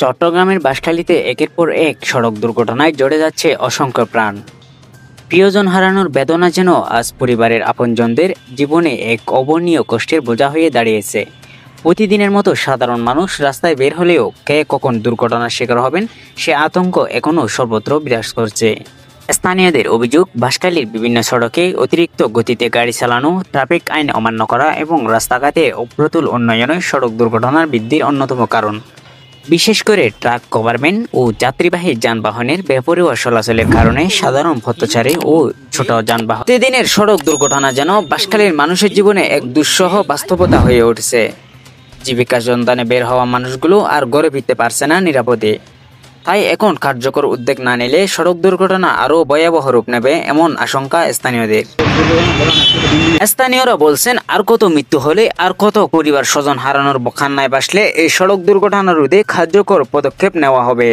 চট্টগ্রামের বাঁশখালীতে একের পর এক সড়ক দুর্ঘটনায় জড়ে যাচ্ছে অসংখ্য প্রাণ। প্রিয়জন হারানোর বেদনা যেন আজ পরিবারের আপনজনদের জীবনে এক অবর্ণীয় কষ্টের বোঝা হয়ে দাঁড়িয়েছে। প্রতিদিনের মতো সাধারণ মানুষ রাস্তায় বের হলেও কে কখন দুর্ঘটনার শিকার হবেন সে আতঙ্ক এখনও সর্বত্র বিরাজ করছে। স্থানীয়দের অভিযোগ, বাঁশখালীর বিভিন্ন সড়কে অতিরিক্ত গতিতে গাড়ি চালানো, ট্রাফিক আইন অমান্য করা এবং রাস্তাঘাটে অপ্রতুল উন্নয়নে সড়ক দুর্ঘটনার বৃদ্ধির অন্যতম কারণ। বিশেষ করে ট্রাক, গভর্নমেন্ট ও যাত্রীবাহী যানবাহনের বেপরোয়া চলাচলের কারণে সাধারণ পথচারী ও ছোট যানবাহন প্রতিদিনের সড়ক দুর্ঘটনা যেন বাঁশখালীর মানুষের জীবনে এক দুঃসহ বাস্তবতা হয়ে উঠছে। জীবিকা সন্ধানে বের হওয়া মানুষগুলো আর ঘরে ফিরতে পারছে না নিরাপদে। তাই এখন কার্যকর উদ্যোগ না নিলে সড়ক দুর্ঘটনা আরও ভয়াবহ রূপ নেবে এমন আশঙ্কা স্থানীয়দের। স্থানীয়রা বলছেন, আর কত মৃত্যু হলে, আর কত পরিবার স্বজন হারানোর কান্নায় বাসলে এই সড়ক দুর্ঘটনা রোধে কার্যকর পদক্ষেপ নেওয়া হবে।